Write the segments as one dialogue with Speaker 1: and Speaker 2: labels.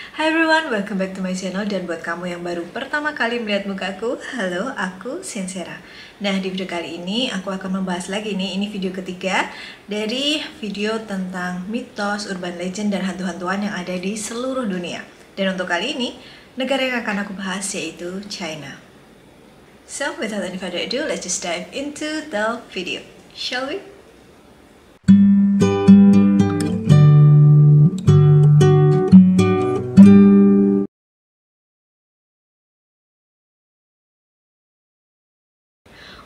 Speaker 1: Hi everyone, welcome back to my channel. Dan buat kamu yang baru pertama kali melihat mukaku, halo, aku Siensera. Nah, di video kali ini aku akan membahas lagi nih, ini video ketiga dari video tentang mitos, urban legend, dan hantu-hantuan yang ada di seluruh dunia. Dan untuk kali ini, negara yang akan aku bahas yaitu China. So, without any further ado, let's just dive into the video, shall we?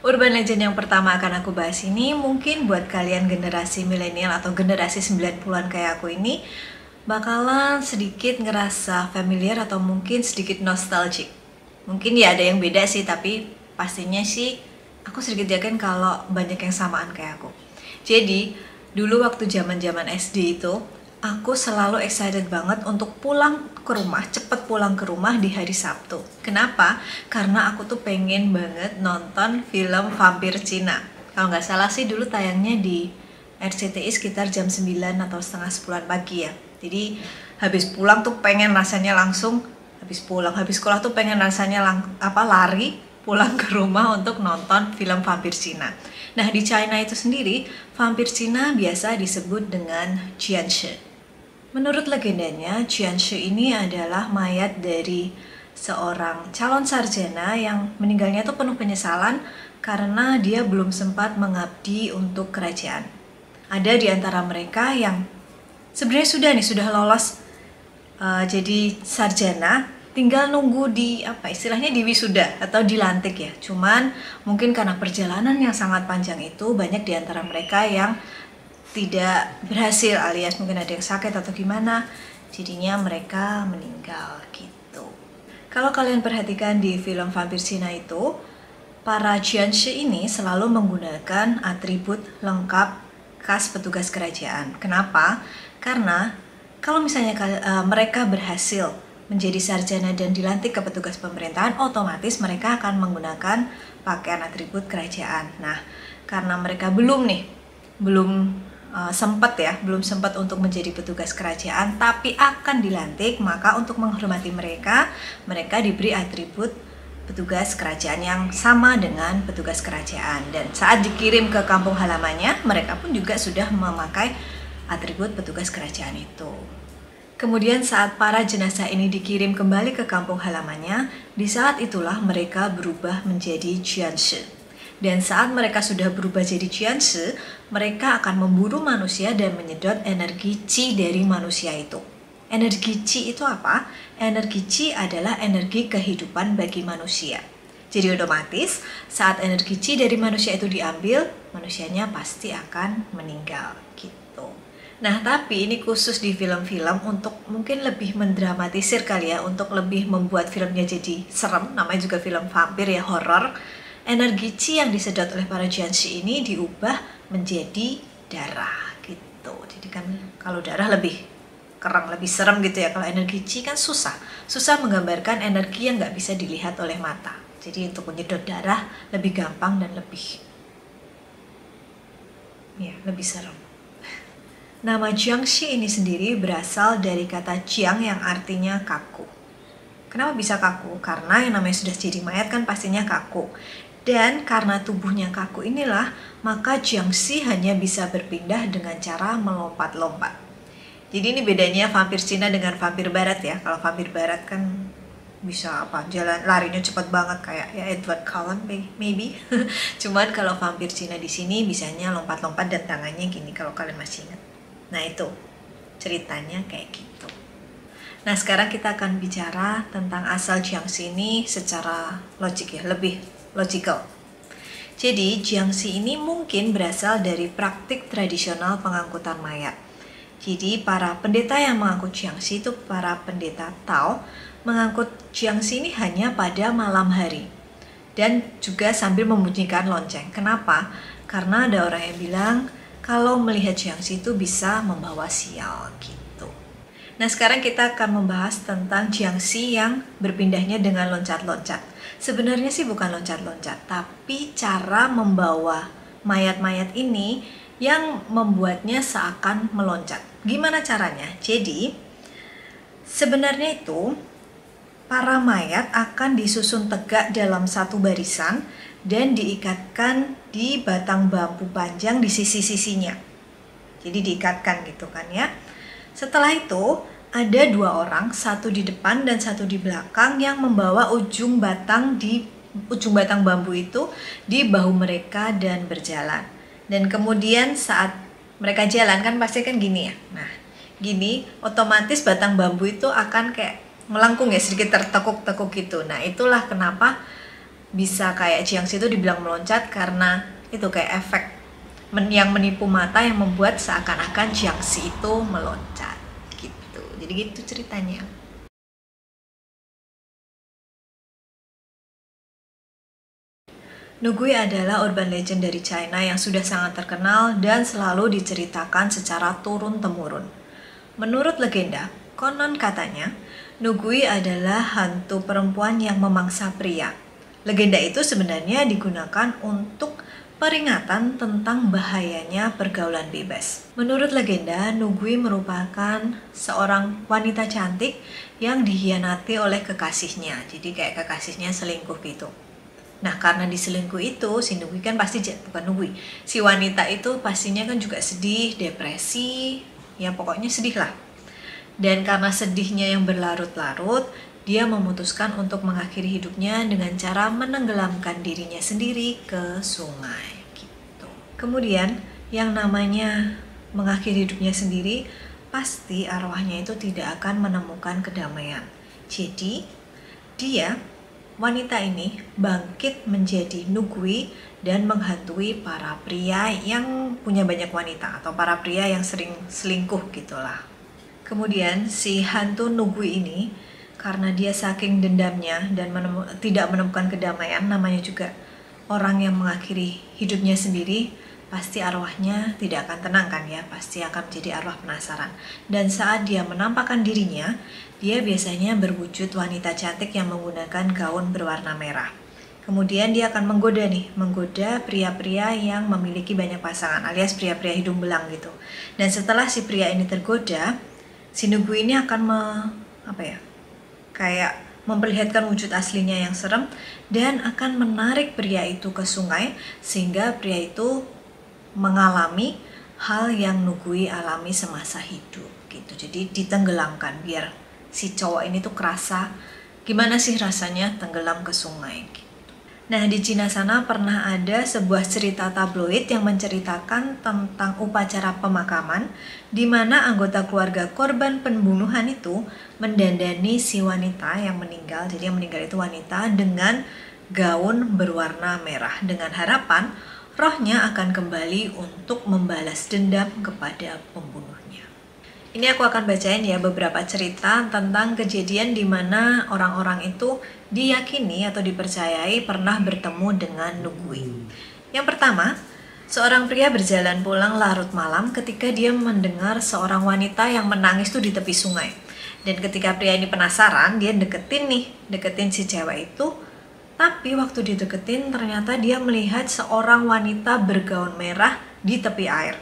Speaker 1: Urban legend yang pertama akan aku bahas ini mungkin buat kalian generasi milenial atau generasi 90-an kayak aku ini bakalan sedikit ngerasa familiar atau mungkin sedikit nostalgic. Mungkin ya ada yang beda sih, tapi pastinya sih aku sedikit yakin kalau banyak yang samaan kayak aku. Jadi, dulu waktu zaman-zaman SD itu aku selalu excited banget untuk pulang ke rumah, cepet pulang ke rumah di hari Sabtu. Kenapa? Karena aku tuh pengen banget nonton film vampir Cina. Kalau nggak salah sih dulu tayangnya di RCTI sekitar jam 9 atau setengah 10 pagi ya. Jadi habis pulang tuh pengen rasanya langsung, habis sekolah tuh pengen rasanya lari pulang ke rumah untuk nonton film vampir Cina. Nah, di China itu sendiri, vampir Cina biasa disebut dengan Jianshi. Menurut legendanya, Jianshi ini adalah mayat dari seorang calon sarjana yang meninggalnya itu penuh penyesalan karena dia belum sempat mengabdi untuk kerajaan. Ada di antara mereka yang sebenarnya sudah lolos jadi sarjana, tinggal nunggu di istilahnya di wisuda atau dilantik ya. Cuman mungkin karena perjalanan yang sangat panjang itu banyak di antara mereka yang tidak berhasil, alias mungkin ada yang sakit atau gimana, jadinya mereka meninggal gitu. Kalau kalian perhatikan di film vampir Cina itu, para Jianshi ini selalu menggunakan atribut lengkap khas petugas kerajaan. Kenapa? Karena kalau misalnya mereka berhasil menjadi sarjana dan dilantik ke petugas pemerintahan, otomatis mereka akan menggunakan pakaian atribut kerajaan. Nah, karena mereka belum sempat untuk menjadi petugas kerajaan tapi akan dilantik, maka untuk menghormati mereka diberi atribut petugas kerajaan yang sama dengan petugas kerajaan, dan saat dikirim ke kampung halamannya mereka pun juga sudah memakai atribut petugas kerajaan itu. Kemudian saat para jenazah ini dikirim kembali ke kampung halamannya, di saat itulah mereka berubah menjadi Jianshi. Dan saat mereka sudah berubah jadi Jianshi, mereka akan memburu manusia dan menyedot energi Qi dari manusia itu. Energi Qi itu apa? Energi Qi adalah energi kehidupan bagi manusia. Jadi otomatis saat energi Qi dari manusia itu diambil, manusianya pasti akan meninggal gitu. Nah, tapi ini khusus di film-film untuk mungkin lebih mendramatisir kali ya, untuk lebih membuat filmnya jadi serem, namanya juga film vampir ya, horor. Energi Qi yang disedot oleh para Jianshi ini diubah menjadi darah gitu. Jadi kan kalau darah lebih kerang, lebih serem gitu ya. Kalau energi Qi kan susah menggambarkan energi yang nggak bisa dilihat oleh mata. Jadi untuk menyedot darah lebih gampang dan lebih serem. Nama Jiangshi ini sendiri berasal dari kata Jiang yang artinya kaku. Kenapa bisa kaku? Karena yang namanya sudah jadi mayat kan pastinya kaku. Dan karena tubuhnya kaku inilah, maka Jiangshi hanya bisa berpindah dengan cara melompat-lompat. Jadi ini bedanya vampir Cina dengan vampir barat ya. Kalau vampir barat kan bisa larinya cepat banget kayak ya Edward Cullen maybe. Cuman kalau vampir Cina di sini bisanya lompat-lompat dan tangannya gini, kalau kalian masih ingat. Nah, itu ceritanya kayak gitu. Nah, sekarang kita akan bicara tentang asal Jiangshi ini secara logik ya, lebih logical. Jadi, Jiangshi ini mungkin berasal dari praktik tradisional pengangkutan mayat. Jadi, para pendeta yang mengangkut Jiangshi itu para pendeta Tao mengangkut Jiangshi ini hanya pada malam hari dan juga sambil membunyikan lonceng. Kenapa? Karena ada orang yang bilang kalau melihat Jiangshi itu bisa membawa sial gitu. Nah, sekarang kita akan membahas tentang Jiangshi yang berpindahnya dengan loncat-loncat. Sebenarnya sih bukan loncat-loncat, tapi cara membawa mayat-mayat ini yang membuatnya seakan meloncat. Gimana caranya? Jadi, Sebenarnya itu para mayat akan disusun tegak dalam satu barisan dan diikatkan di batang bambu panjang di sisi-sisinya. Jadi diikatkan gitu kan ya. Setelah itu ada 2 orang, satu di depan dan satu di belakang yang membawa ujung batang bambu itu di bahu mereka dan berjalan. Dan kemudian saat mereka jalan kan pasti kan gini ya. Nah, gini otomatis batang bambu itu akan kayak melengkung ya, sedikit tertekuk-tekuk gitu. Nah, itulah kenapa bisa kayak Jiangxi itu dibilang meloncat, karena itu kayak efek yang menipu mata yang membuat seakan-akan Jiangxi itu meloncat gitu. Jadi gitu ceritanya. Nugui adalah urban legend dari China yang sudah sangat terkenal dan selalu diceritakan secara turun-temurun. Menurut legenda, konon katanya, Nugui adalah hantu perempuan yang memangsa pria. Legenda itu sebenarnya digunakan untuk peringatan tentang bahayanya pergaulan bebas. Menurut legenda, Nugui merupakan seorang wanita cantik yang dikhianati oleh kekasihnya. Jadi kayak kekasihnya selingkuh gitu. Nah, karena diselingkuh itu, si Nugui kan pasti, bukan Nugui, si wanita itu pastinya kan juga sedih, depresi, ya pokoknya sedih lah. Dan karena sedihnya yang berlarut-larut, dia memutuskan untuk mengakhiri hidupnya dengan cara menenggelamkan dirinya sendiri ke sungai gitu. Kemudian yang namanya mengakhiri hidupnya sendiri, pasti arwahnya itu tidak akan menemukan kedamaian. Jadi wanita ini bangkit menjadi Nugui dan menghantui para pria yang punya banyak wanita atau para pria yang sering selingkuh gitulah. Kemudian si hantu Nugui ini karena dia saking dendamnya dan tidak menemukan kedamaian, namanya juga orang yang mengakhiri hidupnya sendiri, pasti arwahnya tidak akan tenang kan ya, pasti akan menjadi arwah penasaran. Dan saat dia menampakkan dirinya, dia biasanya berwujud wanita cantik yang menggunakan gaun berwarna merah. Kemudian dia akan menggoda pria-pria yang memiliki banyak pasangan, alias pria-pria hidung belang gitu. Dan setelah si pria ini tergoda, si Nugui ini akan kayak memperlihatkan wujud aslinya yang serem dan akan menarik pria itu ke sungai sehingga pria itu mengalami hal yang Nugui alami semasa hidup gitu. Jadi ditenggelamkan biar si cowok ini tuh kerasa gimana sih rasanya tenggelam ke sungai gitu. Nah, di Cina sana pernah ada sebuah cerita tabloid yang menceritakan tentang upacara pemakaman di mana anggota keluarga korban pembunuhan itu mendandani si wanita yang meninggal. Jadi yang meninggal itu wanita dengan gaun berwarna merah dengan harapan rohnya akan kembali untuk membalas dendam kepada pembunuhnya. Ini aku akan bacain ya beberapa cerita tentang kejadian di mana orang-orang itu diyakini atau dipercayai pernah bertemu dengan Nugui. Yang pertama, seorang pria berjalan pulang larut malam ketika dia mendengar seorang wanita yang menangis tuh di tepi sungai. Dan ketika pria ini penasaran, dia deketin si cewek itu. Tapi waktu dideketin ternyata dia melihat seorang wanita bergaun merah di tepi air.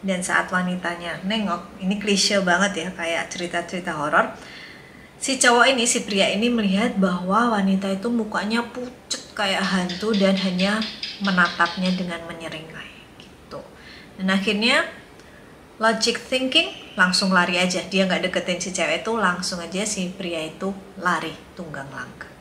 Speaker 1: Dan saat wanitanya nengok, ini klise banget ya kayak cerita-cerita horor. Si pria ini melihat bahwa wanita itu mukanya pucat kayak hantu dan hanya menatapnya dengan menyeringai gitu. Dan akhirnya logic thinking langsung lari aja. Dia nggak deketin si cewek itu, langsung aja si pria itu lari tunggang langgang.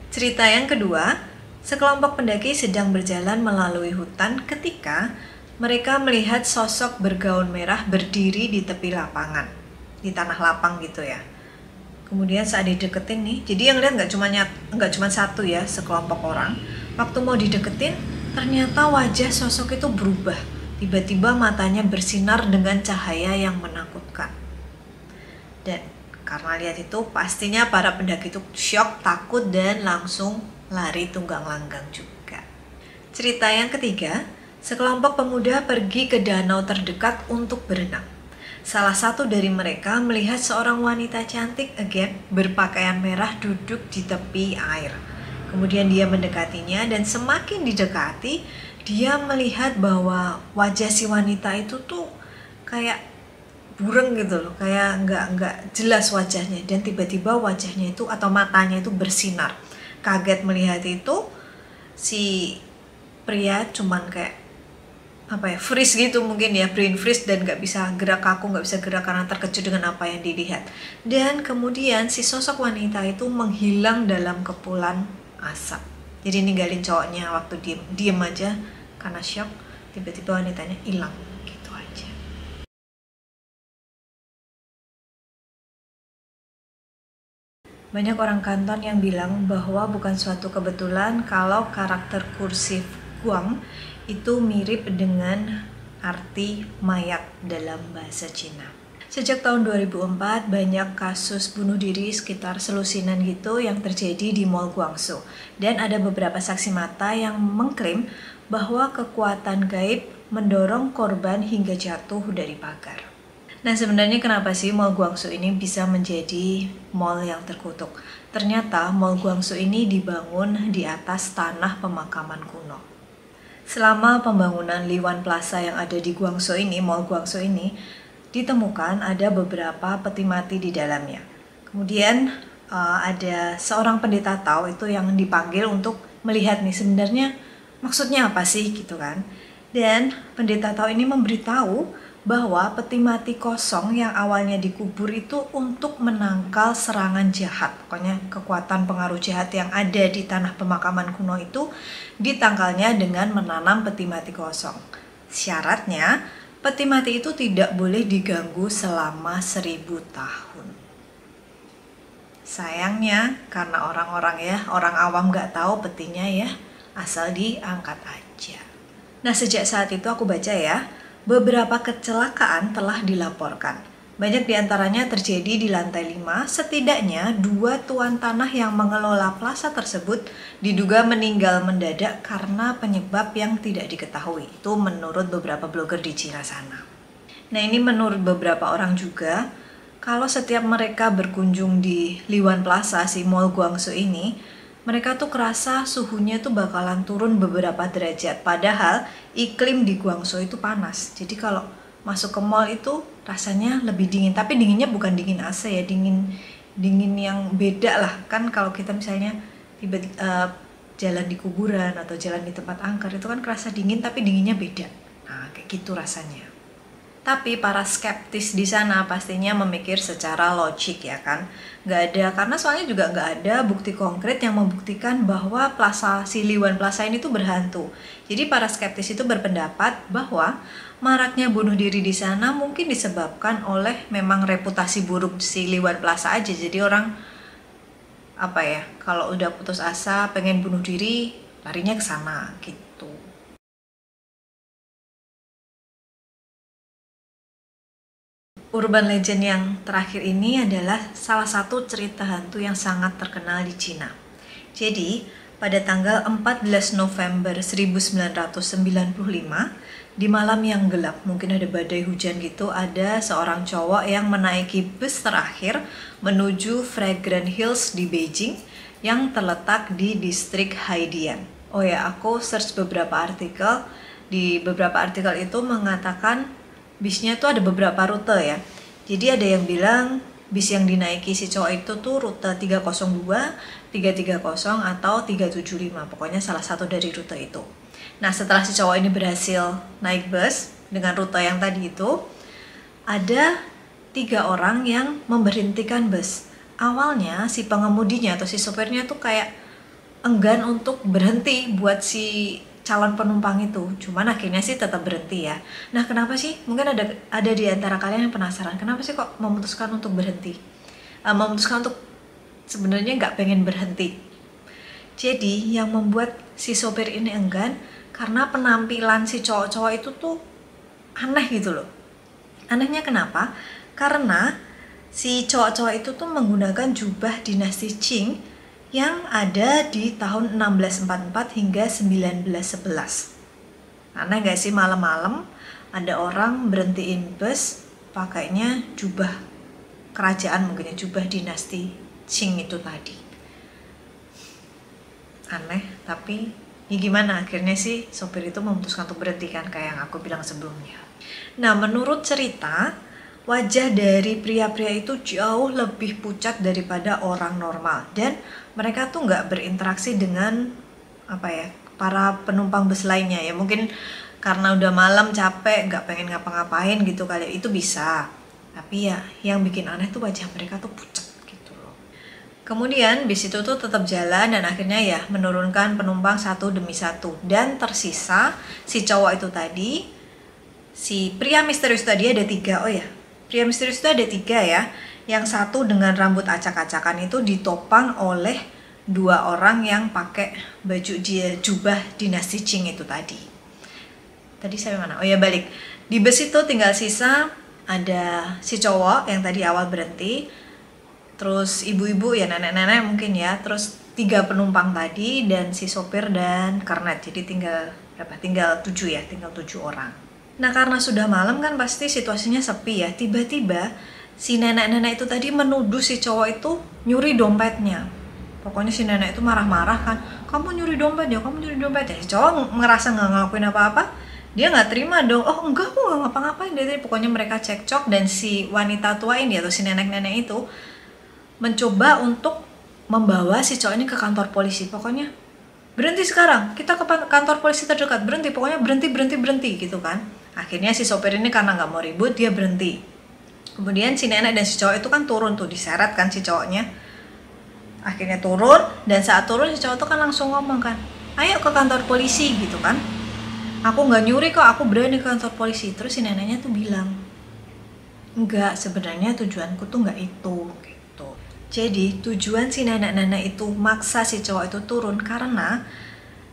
Speaker 1: Cerita yang kedua, sekelompok pendaki sedang berjalan melalui hutan ketika mereka melihat sosok bergaun merah berdiri di tepi lapangan, di tanah lapang gitu ya. Kemudian saat dideketin nih, jadi yang lihat nggak cuma satu ya, sekelompok orang. Waktu mau dideketin, ternyata wajah sosok itu berubah. Tiba-tiba matanya bersinar dengan cahaya yang menakutkan. Dan karena lihat itu, pastinya para pendaki itu syok, takut, dan langsung lari tunggang langgang juga. Cerita yang ketiga, sekelompok pemuda pergi ke danau terdekat untuk berenang. Salah satu dari mereka melihat seorang wanita cantik berpakaian merah duduk di tepi air. Kemudian dia mendekatinya dan semakin didekati, dia melihat bahwa wajah si wanita itu tuh kayak bureng gitu loh, kayak nggak jelas wajahnya, dan tiba-tiba wajahnya itu atau matanya itu bersinar. Kaget melihat itu, si pria cuman kayak apa ya, freeze gitu mungkin ya, brain freeze, dan nggak bisa gerak kaku, nggak bisa gerak karena terkejut dengan apa yang dilihat. Dan kemudian si sosok wanita itu menghilang dalam kepulan asap. Jadi ninggalin cowoknya waktu diem aja karena shock, tiba-tiba wanitanya hilang gitu aja. Banyak orang kanton yang bilang bahwa bukan suatu kebetulan kalau karakter kursif Guang itu mirip dengan arti mayat dalam bahasa Cina. Sejak tahun 2004, banyak kasus bunuh diri sekitar selusinan gitu yang terjadi di Mall Guangzhou. Dan ada beberapa saksi mata yang mengklaim bahwa kekuatan gaib mendorong korban hingga jatuh dari pagar. Nah, sebenarnya kenapa sih Mall Guangzhou ini bisa menjadi mall yang terkutuk? Ternyata Mall Guangzhou ini dibangun di atas tanah pemakaman kuno. Selama pembangunan Liwan Plaza yang ada di Guangzhou ini, Mall Guangzhou ini, ditemukan ada beberapa peti mati di dalamnya. Kemudian ada seorang pendeta Tao itu yang dipanggil untuk melihat nih sebenarnya maksudnya apa sih gitu kan. Dan pendeta Tao ini memberitahu bahwa peti mati kosong yang awalnya dikubur itu untuk menangkal serangan jahat. Pokoknya kekuatan pengaruh jahat yang ada di tanah pemakaman kuno itu ditangkalnya dengan menanam peti mati kosong. Syaratnya, peti mati itu tidak boleh diganggu selama 1000 tahun. Sayangnya, karena orang awam gak tahu petinya ya, asal diangkat aja. Nah, sejak saat itu aku baca ya, beberapa kecelakaan telah dilaporkan. Banyak diantaranya terjadi di lantai 5, setidaknya 2 tuan tanah yang mengelola plaza tersebut diduga meninggal mendadak karena penyebab yang tidak diketahui. Itu menurut beberapa blogger di Cina sana. Nah, ini menurut beberapa orang juga, kalau setiap mereka berkunjung di Liwan Plaza, si Mall Guangzhou ini, mereka tuh kerasa suhunya tuh bakalan turun beberapa derajat. Padahal iklim di Guangzhou itu panas. Jadi kalau masuk ke mall itu rasanya lebih dingin. Tapi dinginnya bukan dingin AC ya, dingin yang beda lah. Kan kalau kita misalnya tiba-tiba jalan di kuburan atau jalan di tempat angker itu kan kerasa dingin, tapi dinginnya beda. Nah, kayak gitu rasanya. Tapi para skeptis di sana pastinya memikir secara logik ya kan. Nggak ada, karena soalnya juga nggak ada bukti konkret yang membuktikan bahwa si Liwan Plaza ini tuh berhantu. Jadi para skeptis itu berpendapat bahwa maraknya bunuh diri di sana mungkin disebabkan oleh memang reputasi buruk si Liwan Plaza aja. Jadi orang apa ya, kalau udah putus asa pengen bunuh diri larinya ke sana gitu. Urban legend yang terakhir ini adalah salah satu cerita hantu yang sangat terkenal di Cina. Jadi, pada tanggal 14 November 1995, di malam yang gelap, mungkin ada badai hujan gitu, ada seorang cowok yang menaiki bus terakhir menuju Fragrant Hills di Beijing yang terletak di distrik Haidian. Oh ya, aku search beberapa artikel. Di beberapa artikel itu mengatakan bisnya tuh ada beberapa rute ya. Jadi ada yang bilang bis yang dinaiki si cowok itu tuh rute 302, 330 atau 375. Pokoknya salah satu dari rute itu. Nah, setelah si cowok ini berhasil naik bus dengan rute yang tadi itu, ada 3 orang yang memberhentikan bus. Awalnya si pengemudinya atau si sopirnya tuh kayak enggan untuk berhenti buat si calon penumpang itu, cuman akhirnya sih tetap berhenti ya. Nah, kenapa sih? Mungkin ada di antara kalian yang penasaran, kenapa sih kok memutuskan untuk berhenti? Memutuskan untuk sebenarnya nggak pengen berhenti. Jadi yang membuat si sopir ini enggan karena penampilan si cowok-cowok itu tuh aneh gitu loh. Anehnya kenapa? Karena si cowok-cowok itu tuh menggunakan jubah dinasti Qing yang ada di tahun 1644 hingga 1911. Aneh gak sih malam-malam ada orang berhentiin bus pakainya jubah kerajaan, mungkin ya, jubah dinasti Qing itu tadi. Aneh, tapi ya gimana, akhirnya sih sopir itu memutuskan untuk berhenti kan, kayak yang aku bilang sebelumnya. Nah, menurut cerita, wajah dari pria-pria itu jauh lebih pucat daripada orang normal, dan mereka tuh nggak berinteraksi dengan para penumpang bus lainnya. Ya mungkin karena udah malam capek nggak pengen ngapa-ngapain gitu kali, itu bisa. Tapi ya yang bikin aneh tuh wajah mereka tuh pucat gitu loh. Kemudian bis itu tuh tetap jalan dan akhirnya ya menurunkan penumpang satu demi satu, dan tersisa si cowok itu tadi, si pria misterius tadi ada 3. Oh ya, pria misterius itu ada 3 ya. Yang satu dengan rambut acak-acakan itu ditopang oleh 2 orang yang pakai baju jubah dinasti Qing itu tadi. Tadi saya mana? Oh ya, balik. Di bus itu tinggal sisa ada si cowok yang tadi awal berhenti, terus ibu-ibu ya, nenek-nenek mungkin ya, terus 3 penumpang tadi dan si sopir dan kernet. Jadi tinggal berapa? Tinggal 7 ya, tinggal 7 orang. Nah karena sudah malam kan pasti situasinya sepi ya. Tiba-tiba si nenek-nenek itu tadi menuduh si cowok itu nyuri dompetnya. Pokoknya si nenek itu marah-marah kan, kamu nyuri dompet ya, kamu nyuri dompet ya. Si cowok ngerasa nggak ngelakuin apa-apa, dia nggak terima dong. Oh enggak, aku nggak ngapa-ngapain deh. Pokoknya mereka cekcok dan si wanita tua ini atau si nenek-nenek itu mencoba untuk membawa si cowok ini ke kantor polisi. Pokoknya berhenti sekarang, kita ke kantor polisi terdekat, berhenti, pokoknya berhenti gitu kan. Akhirnya si sopir ini karena nggak mau ribut, dia berhenti. Kemudian si nenek dan si cowok itu kan turun tuh, diseret kan si cowoknya. Akhirnya turun, dan saat turun si cowok itu kan langsung ngomong kan, ayo ke kantor polisi gitu kan. Aku nggak nyuri kok, aku berani ke kantor polisi. Terus si neneknya tuh bilang, enggak, sebenarnya tujuanku tuh nggak itu gitu. Jadi tujuan si nenek-nenek itu maksa si cowok itu turun karena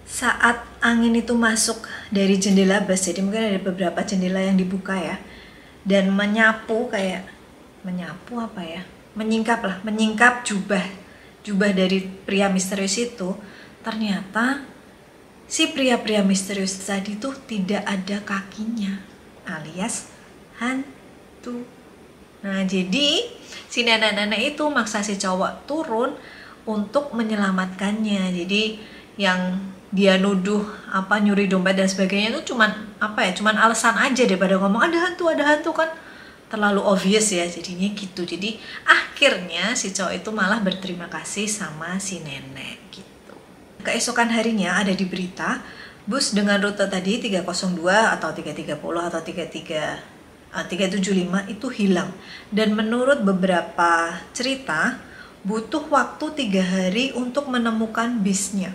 Speaker 1: saat angin itu masuk dari jendela bus, jadi mungkin ada beberapa jendela yang dibuka ya, dan menyapu menyingkap jubah dari pria misterius itu. Ternyata si pria-pria misterius tadi tuh tidak ada kakinya, alias hantu. Nah jadi si nenek-nenek itu maksa si cowok turun untuk menyelamatkannya. Jadi yang dia nuduh nyuri dompet dan sebagainya itu cuman alasan aja daripada ngomong ada hantu kan terlalu obvious ya, jadinya gitu. Jadi akhirnya si cowok itu malah berterima kasih sama si nenek gitu. Keesokan harinya ada di berita bus dengan rute tadi 302 atau 330 atau 375 itu hilang, dan menurut beberapa cerita butuh waktu 3 hari untuk menemukan bisnya.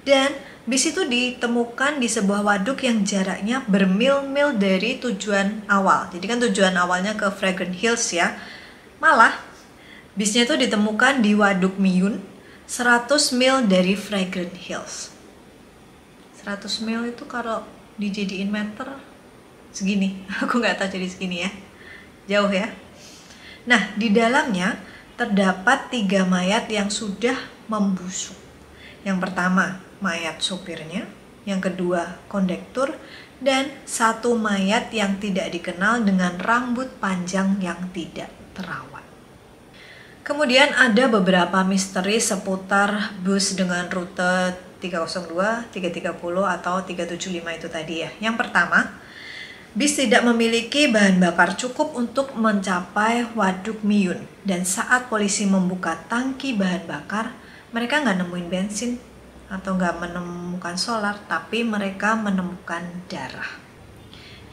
Speaker 1: Dan bis itu ditemukan di sebuah waduk yang jaraknya bermil-mil dari tujuan awal. Jadi kan tujuan awalnya ke Fragrant Hills ya. Malah bisnya itu ditemukan di Waduk Miyun, 100 mil dari Fragrant Hills. 100 mil itu kalau dijadiin meter segini, aku nggak tahu jadi segini ya, jauh ya. Nah di dalamnya terdapat 3 mayat yang sudah membusuk. Yang pertama mayat sopirnya, yang kedua kondektur, dan 1 mayat yang tidak dikenal dengan rambut panjang yang tidak terawat. Kemudian ada beberapa misteri seputar bus dengan rute 302, 330 atau 375 itu tadi ya. Yang pertama, bis tidak memiliki bahan bakar cukup untuk mencapai Waduk Miyun, dan saat polisi membuka tangki bahan bakar, mereka nggak nemuin bensin atau nggak menemukan solar, tapi mereka menemukan darah.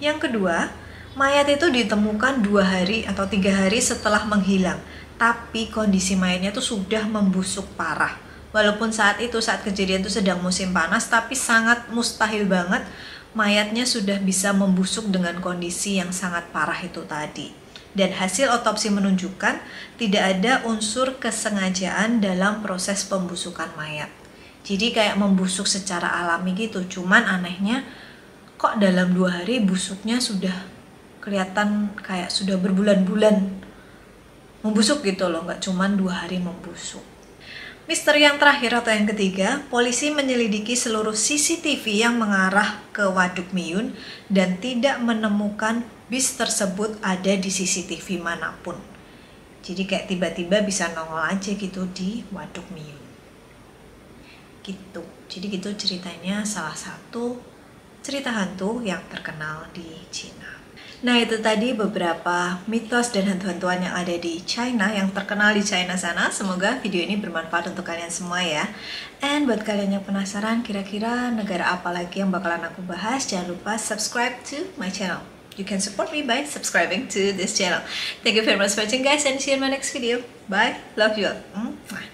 Speaker 1: Yang kedua, mayat itu ditemukan 2 hari atau 3 hari setelah menghilang, tapi kondisi mayatnya itu sudah membusuk parah. Walaupun saat kejadian itu sedang musim panas, tapi sangat mustahil banget mayatnya sudah bisa membusuk dengan kondisi yang sangat parah itu tadi. Dan hasil otopsi menunjukkan tidak ada unsur kesengajaan dalam proses pembusukan mayat. Jadi kayak membusuk secara alami gitu. Cuman anehnya kok dalam 2 hari busuknya sudah kelihatan kayak sudah berbulan-bulan membusuk gitu loh, nggak cuman 2 hari membusuk. Misteri yang terakhir atau yang ketiga, polisi menyelidiki seluruh CCTV yang mengarah ke Waduk Miyun dan tidak menemukan bis tersebut ada di CCTV manapun. Jadi kayak tiba-tiba bisa nongol aja gitu di Waduk Miyun. Gitu. Jadi gitu ceritanya, salah satu cerita hantu yang terkenal di Cina. Nah, itu tadi beberapa mitos dan hantu-hantuan yang ada di China, yang terkenal di China sana. Semoga video ini bermanfaat untuk kalian semua ya. And buat kalian yang penasaran kira-kira negara apa lagi yang bakalan aku bahas, jangan lupa subscribe to my channel. You can support me by subscribing to this channel. Thank you very much for watching guys, and see you in my next video. Bye. Love you all.